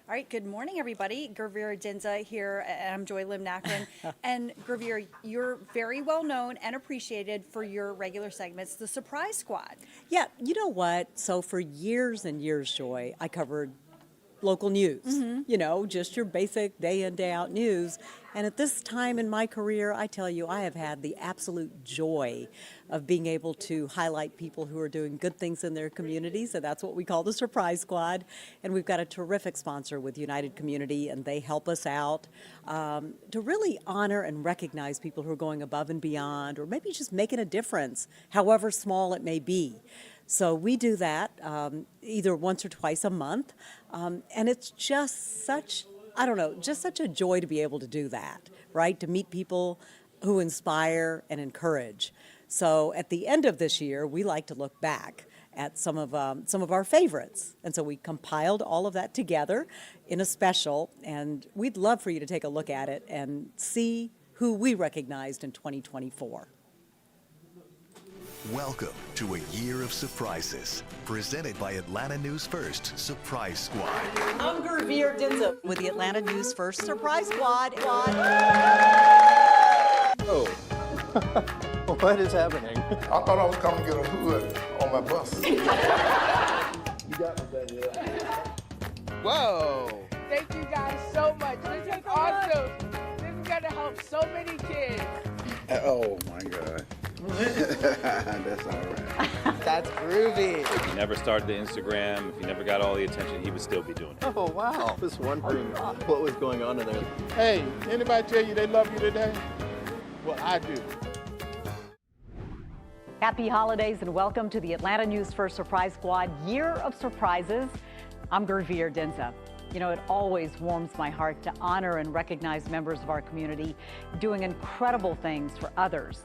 All right, good morning, everybody. Gurveer Dinza here, and I'm Joy Lim Nakrin. And Gurveer, you're very well known and appreciated for your regular segments, the Surprise Squad. Yeah, you know what? So for years and years, Joy, I covered local news, just your basic day in, day out news. And at this time in my career, I tell you, I have had the absolute joy of being able to highlight people who are doing good things in their communities, and that's what we call the Surprise Squad. And we've got a terrific sponsor with United Community, and they help us out to really honor and recognize people who are going above and beyond, or maybe just making a difference, however small it may be. So we do that either once or twice a month, and it's just such a joy to be able to do that, right? To meet people who inspire and encourage. So at the end of this year, we like to look back at some of our favorites, and so we compiled all of that together in a special, and we'd love for you to take a look at it and see who we recognized in 2024. Welcome to a year of surprises, presented by Atlanta News First Surprise Squad. I'm Gurveer Dinza with the Atlanta News First Surprise Squad. Oh, what is happening? I thought I was coming to get a hood on my bus. You got me, baby. Whoa! Thank you guys so much. This is awesome. This is gonna help so many kids. Oh my God. That's all right. That's groovy. If he never started the Instagram, if he never got all the attention, he would still be doing it. Oh, wow. I was wondering what was going on in there. Hey, anybody tell you they love you today? Well, I do. Happy holidays and welcome to the Atlanta News First Surprise Squad Year of Surprises. I'm Gurveer Dinza. You know, it always warms my heart to honor and recognize members of our community doing incredible things for others.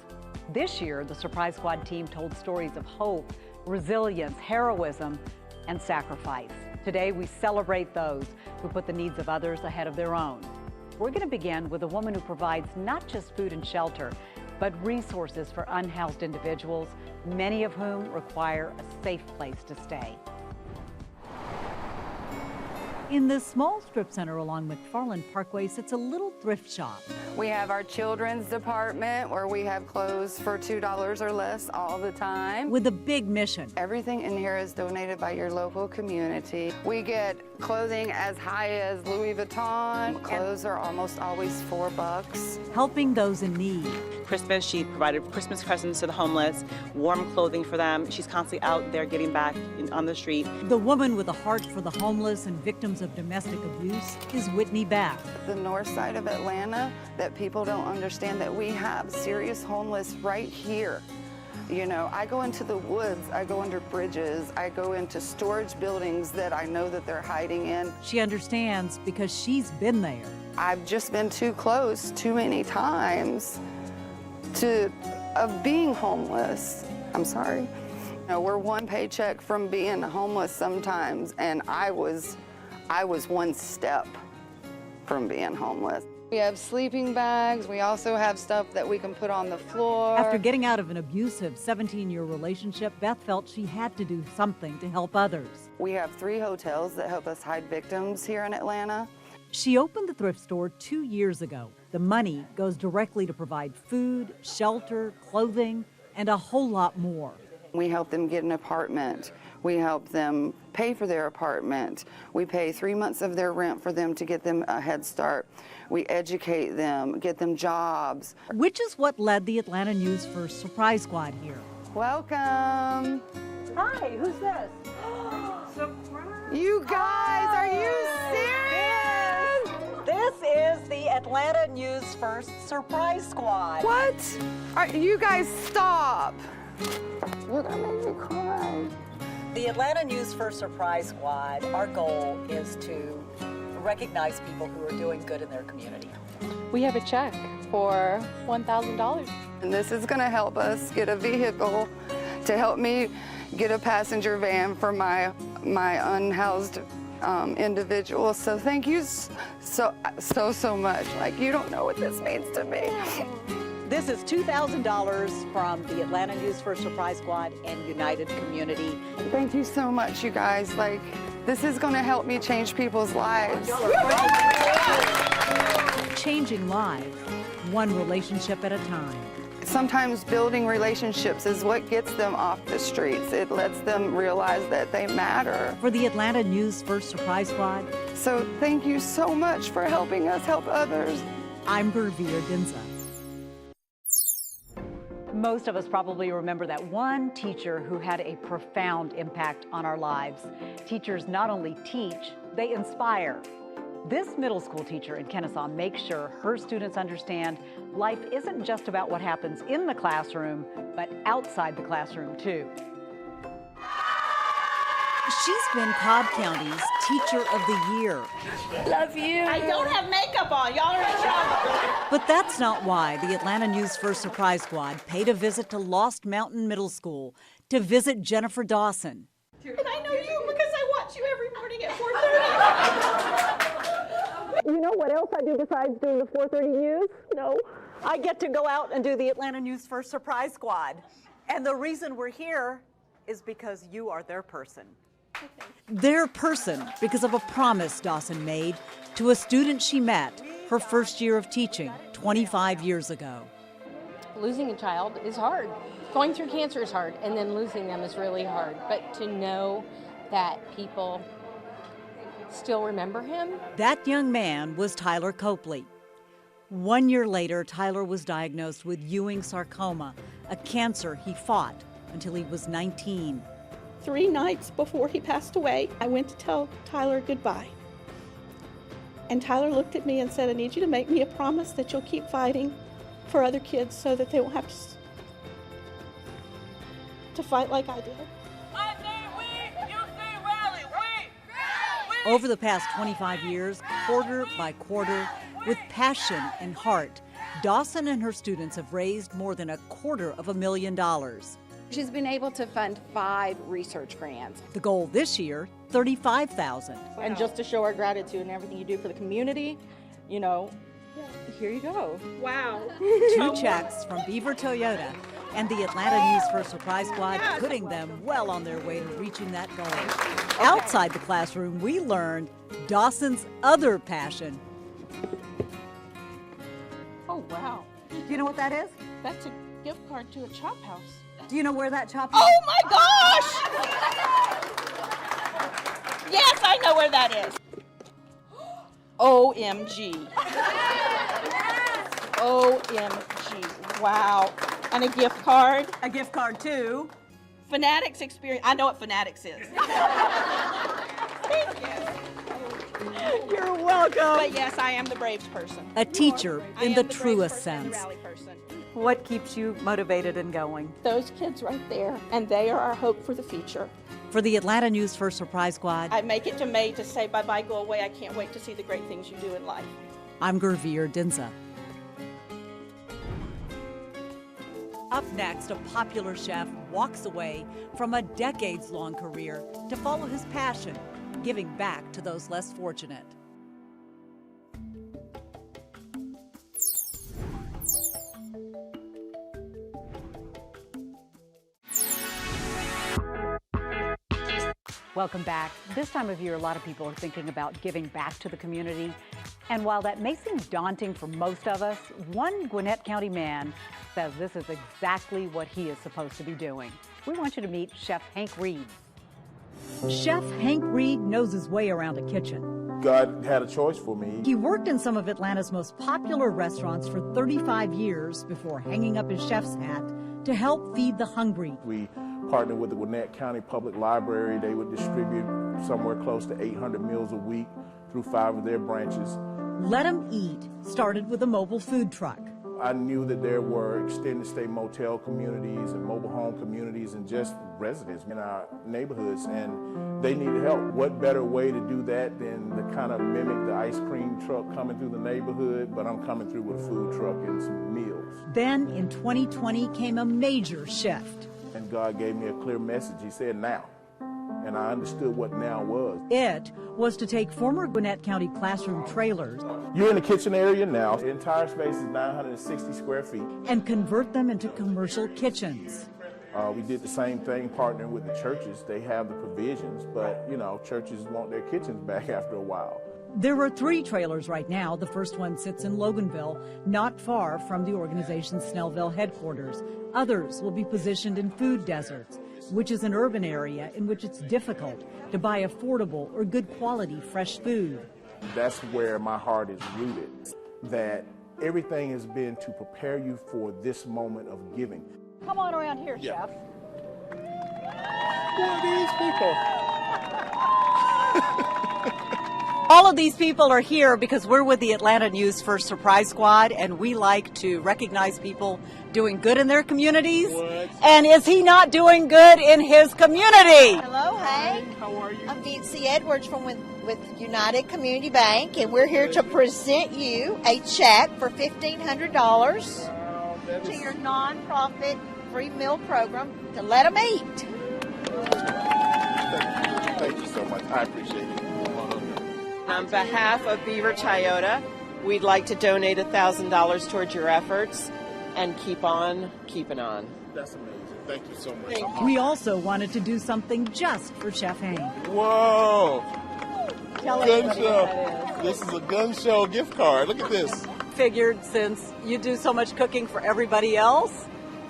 This year, the Surprise Squad team told stories of hope, resilience, heroism, and sacrifice. Today, we celebrate those who put the needs of others ahead of their own. We're going to begin with a woman who provides not just food and shelter, but resources for unhoused individuals, many of whom require a safe place to stay. In this small strip center along McFarland Parkway sits a little thrift shop. We have our children's department where we have clothes for $2 or less all the time. With a big mission. Everything in here is donated by your local community. We get clothing as high as Louis Vuitton. Clothes are almost always $4. Helping those in need. Christmas, she provided Christmas presents to the homeless, warm clothing for them. She's constantly out there getting back on the street. The woman with a heart for the homeless and victims of domestic abuse is Whitney Bath. The north side of Atlanta, that people don't understand that we have serious homeless right here. You know, I go into the woods, I go under bridges, I go into storage buildings that I know that they're hiding in. She understands because she's been there. I've just been too close too many times of being homeless. I'm sorry. You know, we're one paycheck from being homeless sometimes, and I was one step from being homeless. We have sleeping bags. We also have stuff that we can put on the floor. After getting out of an abusive 17-year relationship, Beth felt she had to do something to help others. We have 3 hotels that help us hide victims here in Atlanta. She opened the thrift store 2 years ago. The money goes directly to provide food, shelter, clothing, and a whole lot more. We help them get an apartment. We help them pay for their apartment. We pay 3 months of their rent for them to get them a head start. We educate them, get them jobs. Which is what led the Atlanta News First Surprise Squad here. Welcome. Hi, who's this? Surprise. You guys, are you serious? This is the Atlanta News First Surprise Squad. What? You guys stop. You're gonna make me cry. The Atlanta News First Surprise Squad, our goal is to recognize people who are doing good in their community. We have a check for $1,000. And this is gonna help us get a vehicle to help me get a passenger van for my unhoused individuals. So thank you so much. Like, you don't know what this means to me. This is $2,000 from the Atlanta News First Surprise Squad and United Community. Thank you so much, you guys. Like, This is going to help me change people's lives. Changing lives, one relationship at a time. Sometimes building relationships is what gets them off the streets. It lets them realize that they matter. For the Atlanta News First Surprise Squad, So thank you so much for helping us help others. I'm Gurveer Dinza. Most of us probably remember that one teacher who had a profound impact on our lives. Teachers not only teach, they inspire. This middle school teacher in Kennesaw makes sure her students understand life isn't just about what happens in the classroom, but outside the classroom too. She's been Cobb County's Teacher of the Year. Love you. I don't have makeup on. Y'all are in trouble. But that's not why the Atlanta News First Surprise Squad paid a visit to Lost Mountain Middle School to visit Jennifer Dawson. And I know you because I watch you every morning at 4:30. You know what else I do besides doing the 4:30 news? No. I get to go out and do the Atlanta News First Surprise Squad. And the reason we're here is because you are their person. Their person because of a promise Dawson made to a student she met her first year of teaching 25 years ago. Losing a child is hard. Going through cancer is hard, and then losing them is really hard. But to know that people still remember him. That young man was Tyler Copley. 1 year later, Tyler was diagnosed with Ewing sarcoma, a cancer he fought until he was 19. 3 nights before he passed away, I went to tell Tyler goodbye. And Tyler looked at me and said, I need you to make me a promise that you'll keep fighting for other kids so that they won't have to fight like I did. Over the past 25 years, quarter by quarter, with passion and heart, Dawson and her students have raised more than $250,000. She's been able to fund 5 research grants. The goal this year, $35,000. And just to show our gratitude and everything you do for the community, you know, here you go. Wow. 2 checks from Beaver Toyota and the Atlanta News First Surprise Squad, putting them well on their way to reaching that goal. Outside the classroom, we learned Dawson's other passion. Oh, wow. Do you know what that is? That's a gift card to a chop house. Do you know where that chop is? Oh my gosh! Yes, I know where that is. OMG. OMG. Wow. And a gift card. A gift card too. Fanatics experience. I know what Fanatics is. Thank you. You're welcome. But yes, I am the Braves person. A teacher in the truest Braves person and sense. Rally person. What keeps you motivated and going? Those kids right there, and they are our hope for the future. For the Atlanta News First Surprise Squad, I make it to May to say bye-bye, go away. I can't wait to see the great things you do in life. I'm Gurveer Dinza. Up next, a popular chef walks away from a decades-long career to follow his passion, giving back to those less fortunate. Welcome back. This time of year, a lot of people are thinking about giving back to the community. And while that may seem daunting for most of us, one Gwinnett County man says this is exactly what he is supposed to be doing. We want you to meet Chef Hank Reed. Chef Hank Reed knows his way around a kitchen. God had a choice for me. He worked in some of Atlanta's most popular restaurants for 35 years before hanging up his chef's hat to help feed the hungry. We partnered with the Gwinnett County Public Library. They would distribute somewhere close to 800 meals a week through 5 of their branches. Let 'em Eat started with a mobile food truck. I knew that there were extended stay motel communities and mobile home communities and just residents in our neighborhoods, and they needed help. What better way to do that than to kind of mimic the ice cream truck coming through the neighborhood, but I'm coming through with a food truck and some meals. Then in 2020 came a major shift. And God gave me a clear message. He said, now. And I understood what now was. It was to take former Gwinnett County classroom trailers You're in the kitchen area now. The entire space is 960 square feet. and convert them into commercial kitchens. We did the same thing, partnering with the churches. They have the provisions, but, you know, churches want their kitchens back after a while. There are 3 trailers right now. The first one sits in Loganville, not far from the organization's Snellville headquarters. Others will be positioned in food deserts, which is an urban area in which it's difficult to buy affordable or good quality fresh food. That's where my heart is rooted, that everything has been to prepare you for this moment of giving. Come on around here, Chef. Who are these people? All of these people are here because we're with the Atlanta News First Surprise Squad, and we like to recognize people doing good in their communities. What? And is he not doing good in his community? Hello, hey. How are you? I'm Nancy Edwards with United Community Bank, and we're here to present you a check for $1,500 to your nonprofit free meal program to let them eat. Thank you so much. I appreciate it. On behalf of Beaver Toyota, we'd like to donate $1,000 towards your efforts and keep on keeping on. That's amazing. Thank you so much. We also wanted to do something just for Chef Hank. Whoa! Tell Gun everybody show. what that is. This is a gun show gift card. Look at this. Figured since you do so much cooking for everybody else,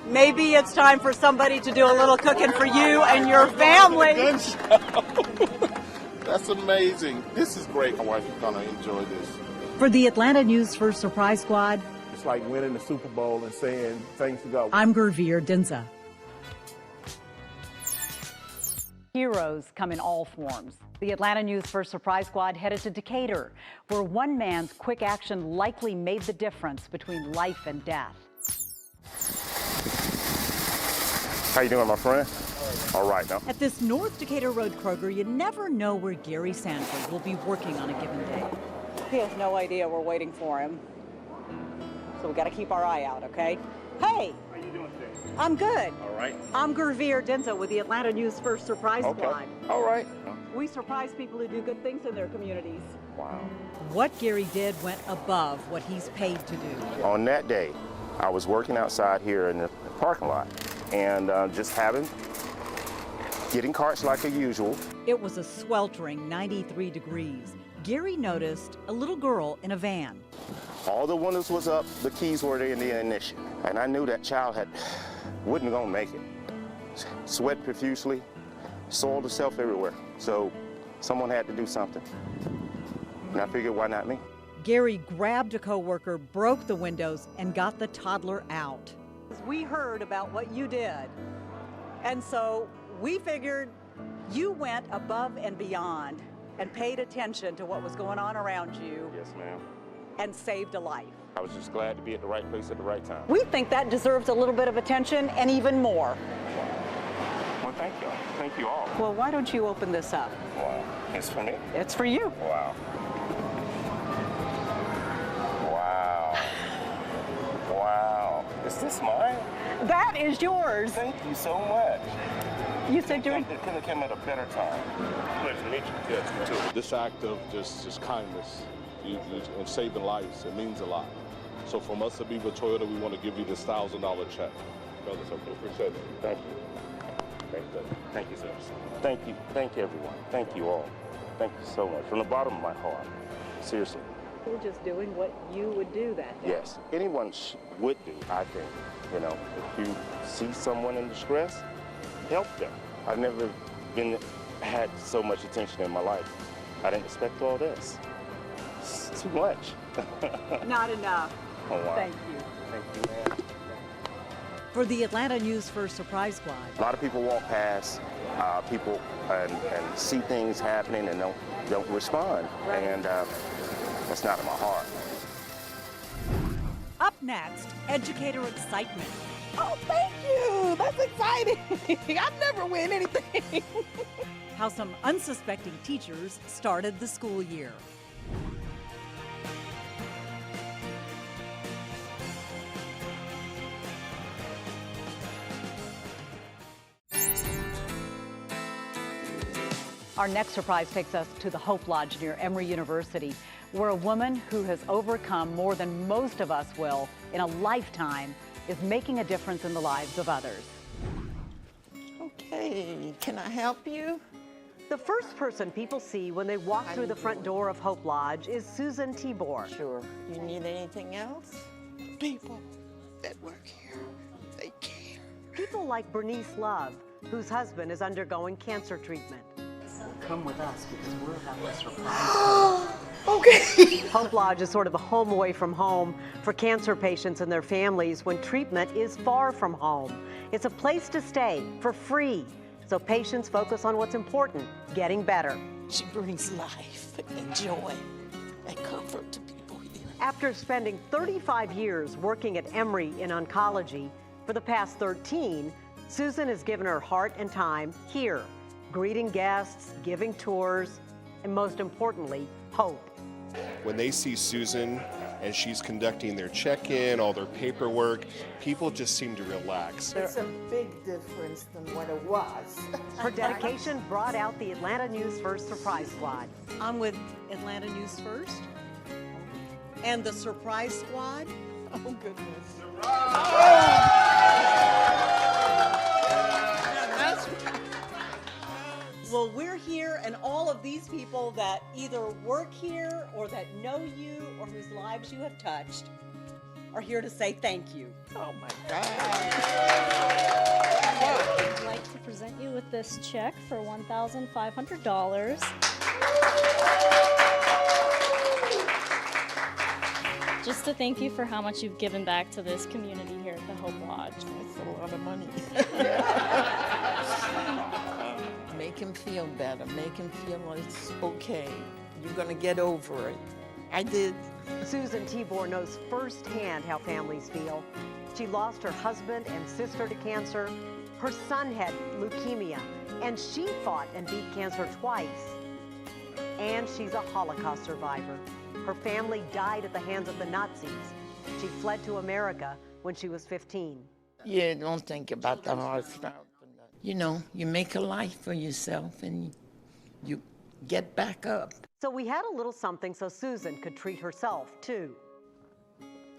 maybe it's time for somebody to do a little cooking for you and your family. Gun show. That's amazing. This is great. My wife is going to enjoy this. For the Atlanta News First Surprise Squad, It's like winning the Super Bowl and saying thanks to God. I'm Gurveer Dinza. Heroes come in all forms. The Atlanta News First Surprise Squad headed to Decatur, where one man's quick action likely made the difference between life and death. How you doing, my friend? All right now. At this North Decatur Road Kroger, you never know where Gary Sanford will be working on a given day. He has no idea we're waiting for him. So we got to keep our eye out, okay? Hey! How you doing today? I'm good. All right. I'm Gurveer Dinza with the Atlanta News First Surprise Squad. All right. We surprise people who do good things in their communities. Wow. What Gary did went above what he's paid to do. On that day, I was working outside here in the parking lot and getting carts like usual. It was a sweltering 93 degrees. Gary noticed a little girl in a van. All the windows was up, the keys were in the ignition, and I knew that child wasn't gonna make it. Sweat profusely, soiled herself everywhere. So someone had to do something. And I figured, why not me? Gary grabbed a coworker, broke the windows, and got the toddler out. We heard about what you did. And so we figured you went above and beyond and paid attention to what was going on around you. Yes, ma'am. And saved a life. I was just glad to be at the right place at the right time. We think that deserves a little bit of attention and even more. Well, thank you. Thank you all. Well, why don't you open this up? Wow. It's for me? It's for you. Wow. Wow. Wow. Is this mine? That is yours. Thank you so much. You said you were... It couldn't have come at a better time. Pleasure to meet you. Yes, you too. This act of just kindness and saving lives, it means a lot. So from us at Beaver Toyota, we want to give you this $1,000 check. Brothers, I appreciate it. Thank you. Thank you, sir. Thank you. Thank you, everyone. Thank you all. Thank you so much. From the bottom of my heart. Seriously. We're just doing what you would do that day. Yes. Anyone would do, I think. You know, if you see someone in distress, help them. I've never had so much attention in my life. I didn't expect all this. It's too much. Not enough. Oh, wow. Thank you. Thank you, man. For the Atlanta News First Surprise Squad. A lot of people walk past people and see things happening and don't respond. Right. And that's not in my heart. Up next, educator excitement. Oh, thank you. That's exciting. I've never win anything. How some unsuspecting teachers started the school year. Our next surprise takes us to the Hope Lodge near Emory University, where a woman who has overcome more than most of us will in a lifetime is making a difference in the lives of others. Hey, can I help you? The first person people see when they walk through the front door of Hope Lodge is Susan Tibor. Sure. You need anything else? People that work here, they care. People like Bernice Love, whose husband is undergoing cancer treatment. Come with us because we're about to surprise you. Okay. Hope Lodge is sort of the home away from home for cancer patients and their families when treatment is far from home. It's a place to stay for free, so patients focus on what's important, getting better. She brings life and joy and comfort to people here. After spending 35 years working at Emory in oncology, for the past 13, Susan has given her heart and time here, greeting guests, giving tours, and most importantly, hope. When they see Susan and she's conducting their check-in, all their paperwork, people just seem to relax. It's a big difference than what it was. Her dedication brought out the Atlanta News First Surprise Squad. I'm with Atlanta News First and the Surprise Squad. Oh, goodness. Well, we're here, and all of these people that either work here or that know you or whose lives you have touched are here to say thank you. Oh, my God. I'd like to present you with this check for $1,500. Just to thank you for how much you've given back to this community here at the Hope Lodge. That's a lot of money. Make him feel better. Make him feel it's okay. You're going to get over it. I did. Susan Tibor knows firsthand how families feel. She lost her husband and sister to cancer. Her son had leukemia, and she fought and beat cancer twice. And she's a Holocaust survivor. Her family died at the hands of the Nazis. She fled to America when she was 15. Yeah, don't think about the hard stuff. You know, you make a life for yourself and you get back up. So we had a little something so Susan could treat herself, too.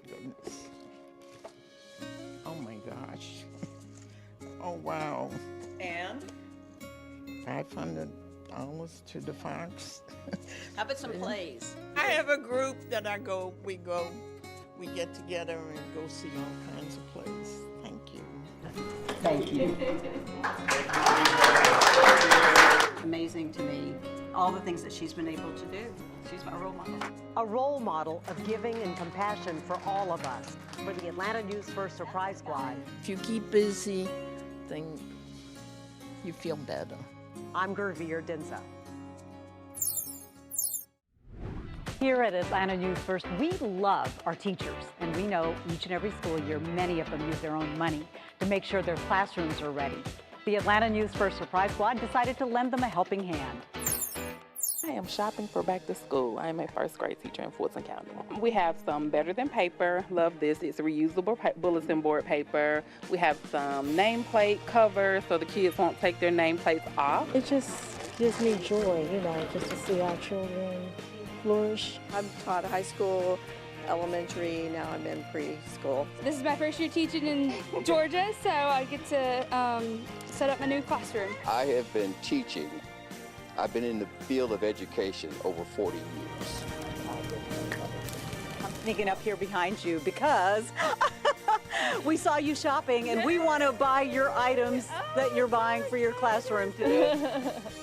Goodness. Oh, my gosh. Oh, wow. And? $500 to the Fox. How about some plays? I have a group that we get together and go see all kinds of plays. Thank you. Thank you. Amazing to me, all the things that she's been able to do. She's my role model. A role model of giving and compassion for all of us, for the Atlanta News First Surprise Squad. If you keep busy, then you feel better. I'm Gurveer Dinsa. Here at Atlanta News First, we love our teachers, and we know each and every school year, many of them use their own money to make sure their classrooms are ready. The Atlanta News First Surprise Squad decided to lend them a helping hand. I am shopping for back to school. I am a first grade teacher in Fulton County. We have some Better Than paper. Love this. It's a reusable bulletin board paper. We have some nameplate covers so the kids won't take their nameplates off. It just gives me joy, just to see our children flourish. I've taught high school, elementary, now I'm in preschool. This is my first year teaching in Georgia, so I get to set up my new classroom. I have been teaching. I've been in the field of education over 40 years. I'm sneaking up here behind you because we saw you shopping and we want to buy your items that you're buying for your classroom today.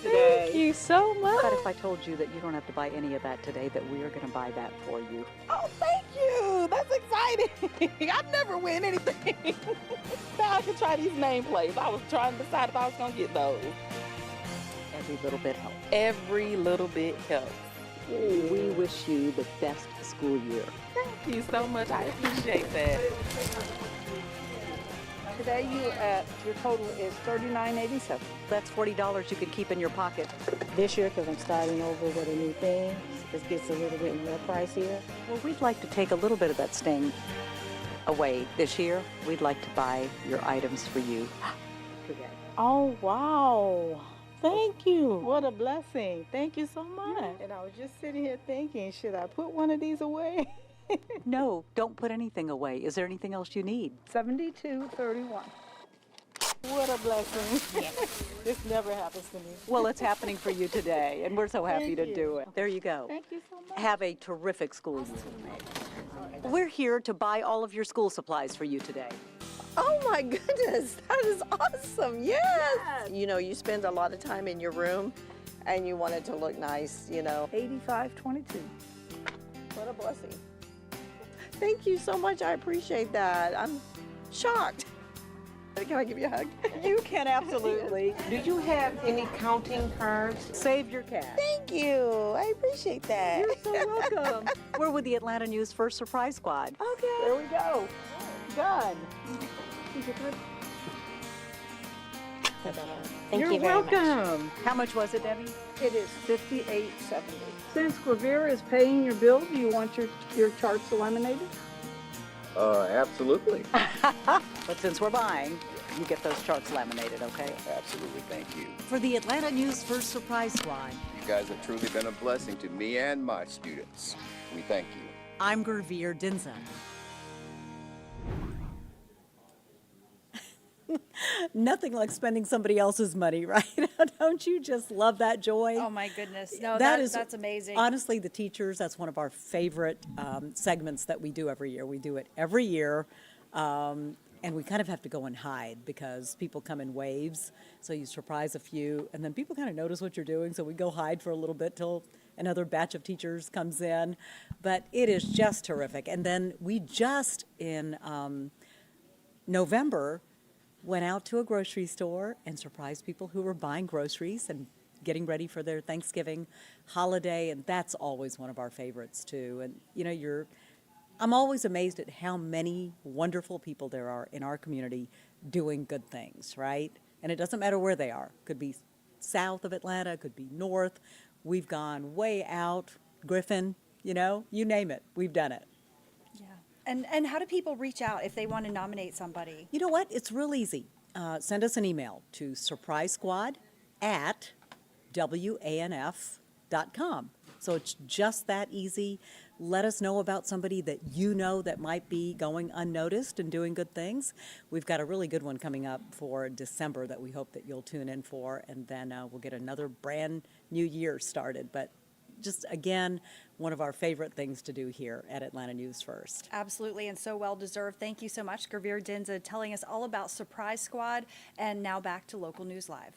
Thank you so much. But if I told you that you don't have to buy any of that today, that we are going to buy that for you. Oh, thank you. That's exciting. I never win anything. Now I can try these nameplates. I was trying to decide if I was going to get those. Every little bit helps. Every little bit helps. We wish you the best school year. Thank you so much. I appreciate that. Today your total is $39.87. That's $40 you can keep in your pocket. This year, because I'm starting over with a new thing, it gets a little bit more pricier. Well, we'd like to take a little bit of that sting away this year. We'd like to buy your items for you today. Oh, wow. Thank you. What a blessing. Thank you so much. And I was just sitting here thinking, should I put one of these away? No, don't put anything away. Is there anything else you need? $72.31. What a blessing. This never happens to me. Well, it's happening for you today, and we're so happy Thank to you. do it. There you go. Thank you so much. Have a terrific school year. We're here to buy all of your school supplies for you today. Oh my goodness, that is awesome. Yes. You know, you spend a lot of time in your room and you want it to look nice, you know. 8522. What a blessing. Thank you so much. I appreciate that. I'm shocked. Can I give you a hug? You can, absolutely. Do you have any counting cards? Save your cash. Thank you. I appreciate that. You're so welcome. We're with the Atlanta News First Surprise Squad. Okay. There we go. Done. Thank You're you very much. welcome. How much was it, Debbie? It is $58.70. Since Gravere is paying your bill, do you want your charts laminated? Absolutely. But since we're buying, you get those charts laminated, okay? Absolutely, thank you. For the Atlanta News First Surprise Squad, You guys have truly been a blessing to me and my students. We thank you. I'm Gurveer Dinza. Nothing like spending somebody else's money, right? Don't you just love that joy? Oh my goodness. No, that's amazing. Honestly, the teachers, that's one of our favorite segments that we do every year. We do it every year. And we kind of have to go and hide because people come in waves. So you surprise a few, and then people kind of notice what you're doing. So we go hide for a little bit till another batch of teachers comes in. But it is just terrific. And then we just in November went out to a grocery store and surprised people who were buying groceries and getting ready for their Thanksgiving holiday. And that's always one of our favorites too. And you know, I'm always amazed at how many wonderful people there are in our community doing good things, right? And it doesn't matter where they are. Could be south of Atlanta, could be north. We've gone way out, Griffin, you know, you name it, we've done it. And how do people reach out if they want to nominate somebody? You know what? It's real easy. Send us an email to surprisesquad@wanf.com. So it's just that easy. Let us know about somebody that you know that might be going unnoticed and doing good things. We've got a really good one coming up for December that we hope that you'll tune in for, and then we'll get another brand new year started. But just, again, one of our favorite things to do here at Atlanta News First. Absolutely, and so well deserved. Thank you so much, Gurveer Dinza, telling us all about Surprise Squad. And now back to Local News Live.